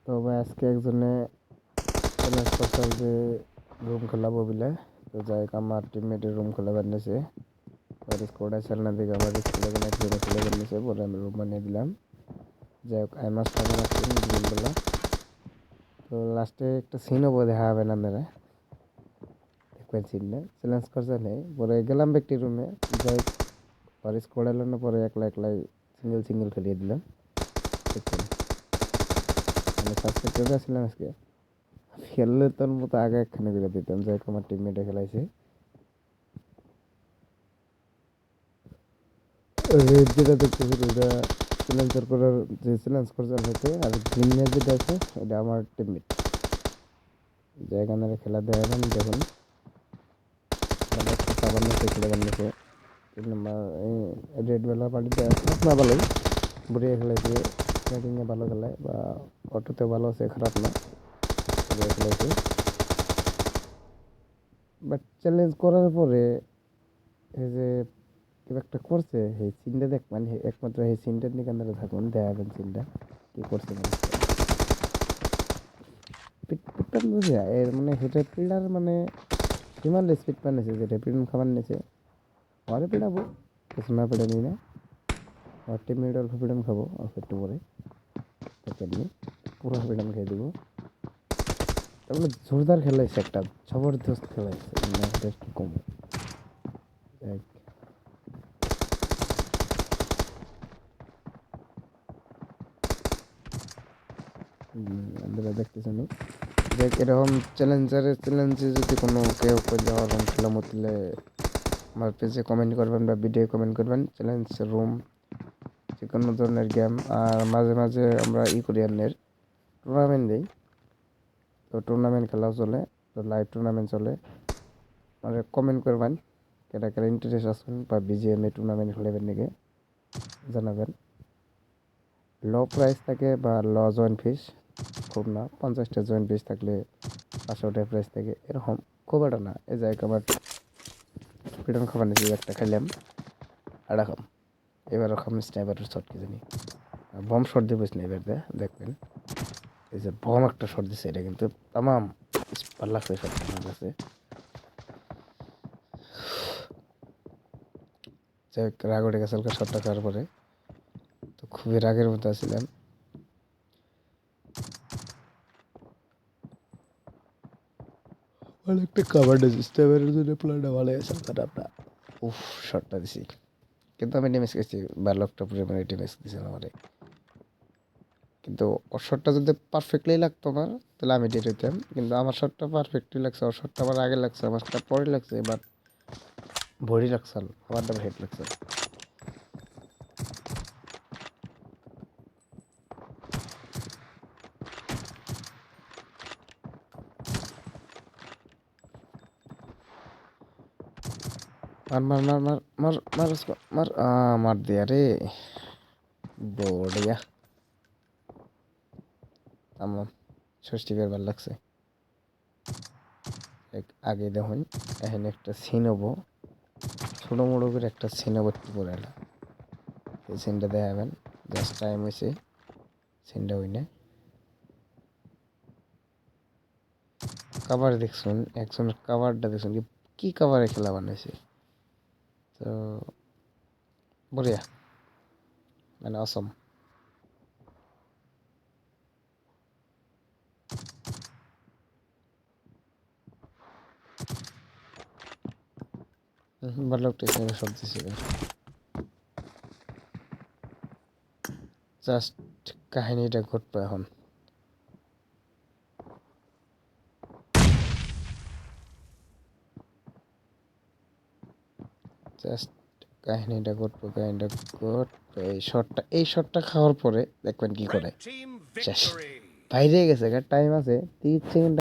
তো ভাই আজকে একজনে চ্যালেঞ্জ করছে যে রুম খেলাবো বলে। তো যাই হোক আমার টিমমেটের রুম খোলা বানিয়েছে, ওর স্কোয়াড আছে না দিকে আমার স্কুলে এক রুমে খুলে বানিয়েছে, পরে আমি রুম বানিয়ে দিলাম। যাই হোক আই মাস থাকে না টিম গ্রিনগুলো। তো লাস্টে একটা সিনও দেখা হবে না মেরে, দেখবেন সিনটা চ্যালেঞ্জ করছে নেই। পরে গেলাম ব্যক্তি রুমে, যাই হোক ওর স্কোয়াড এলো না, পরে একলা একলাই সিঙ্গেল সিঙ্গেল খেলিয়ে দিলাম। দেখছেন আমি সাবস্ক্রাইব আসছিলাম আজকে, খেললে তোর মতো আগে একখানে করে দিতাম। যাই হোক আমার টিমমেটে খেলাইছে, রেড যেটা দেখতেছি ওইটা চ্যালেঞ্জার করার যে চ্যালেঞ্জ করছে হইতে, আর গ্রিনের যেটা আছে এটা আমার টিমমেট। যে এখানে খেলা দেখাবেন দেখুন, মানে একটা সাবান নিচে খেলে বানিয়েছে 3 নম্বর। এই রেড বেলা পার্টিতে খারাপ না ভালোই, বুড়িয়ে খেলাইছে, ব্যাটিংয়ে ভালো খেলায় বা অটোতে ভালো আছে, খারাপ না, বুড়িয়ে খেলাইছে। বাট চ্যালেঞ্জ করার পরে এই যে কেউ একটা করছে এই সিনটা দেখবেন, একমাত্র এই সিনটার নিয়ে আপনারা থাকুন, দেখাবেন সিনটা কি করছে মানুষটা। পিটপান বুঝে এর মানে হেঁটে পিলার মানে হিমাল স্পিড বানিয়েছে, যেটা পিডন খাবার নিয়েছে আরে পিড়াবো, কিছু না পিড়ে নিই না, আর টিমমেট অল্প পিডন খাবো অল্প একটু পরে, দেখেননি পুরো পিডন খেয়ে দিব। তারপরে জোরদার খেলাইছে, একটা জবরদস্ত খেলাইছে, মানে এটা কি কম। আপনারা দেখতেছেন দেখ এরকম চ্যালেঞ্জে যদি কোনো কেউ যাওয়ার রুম খেলা মতলে আমার পেজে কমেন্ট করবেন বা ভিডিও কমেন্ট করবেন, চ্যালেঞ্জ রুম যে কোনো ধরনের গেম। আর মাঝে মাঝে আমরা করি আনের টুর্নামেন্ট দিই, তো টুর্নামেন্ট খেলাও চলে, তো লাইভ টুর্নামেন্ট চলে। মানে কমেন্ট করবেন কেটা কেটা ইন্টারেস্ট আছেন বা বিজিএমএ টুর্নামেন্ট খেলাবেন নাকি জানাবেন। লো প্রাইস থাকে বা লো জয়েন্ট ফিস, খুব না 50টা জয়েন্ট ফিস থাকলে 500 প্রাইস থাকে, এরকম খুব একটা না। এই জায়গায় আমার পিটন খাবার নিয়েছি, একটা খাইলাম আর খাম, এবার খাম স্নাইপারের শট কি জানি বম শট দেবো স্নাইপার দিয়ে, দেখবেন এই যে বম একটা শট দিচ্ছে, এটা কিন্তু তামাম ভালো লাগছে শটটা আমার কাছে। যাই হোক রাগ উঠে গেছে শটটা খাওয়ার পরে, তো খুবই রাগের মতো আছিলাম। অনেকটা কাভার দিয়েছি, স্নাইপারের জন্য প্ল্যানটা ভালো গেছে, খারাপ না। উফ শটটা দিছি, কিন্তু আমি ড্যামেজ খেয়েছি, 12 পরিমাণে ড্যামেজ দিয়েছিলাম আমারে। কিন্তু ওর শটটা যদি পারফেক্টলি লাগতো আমার, তাহলে আমি ডেট হইতাম, কিন্তু আমার শটটা পারফেক্টলি লাগছে, ওর শটটা আমার আগে লাগছে, আমারটা পরে লাগছে, বাট বডি লাগছে, আমার ডাবল হেড লাগছে। মার মার মার মার মার মার उसको, মার মার दिया রে, বড়িয়া। আমার 60 ভাল লাগছে। আগে দেখুন এখানে একটা সিন হবো, ছোটো মোটো করে একটা সিন হবো একটু পরে এলা, এই সিনটা দেখাবেন, জাস্ট টাইম হয়েছে সিনটা হই না। কাভার দেখছুন, একজনের কাভারটা দেখছুন, কি কাভারে খেলা বানাইছে, তো বঢ়িয়া, মানে অসম। ভালো একটা স্নাইপার শট দিছে, জাস্ট কাহিনীটা ঘটবে এখন। জাস্ট কাহিনীটা ঘটবে, এই শটটা খাওয়ার পরে দেখবেন কি করে, শেষ বাইরে গেছে, টাইম আছে 30 সেকেন্ড।